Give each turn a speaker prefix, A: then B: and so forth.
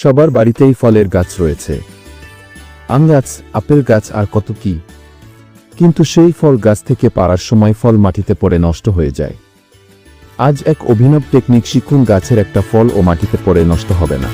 A: সবার বাড়িতেই ফলের গাছ রয়েছে, আম গাছ, আপেল গাছ আর কত কি। কিন্তু সেই ফল গাছ থেকে পাড়ার সময় ফল মাটিতে পড়ে নষ্ট হয়ে যায়। আজ এক অভিনব টেকনিক শিখুন, গাছের একটা ফল ও মাটিতে পড়ে নষ্ট হবে না।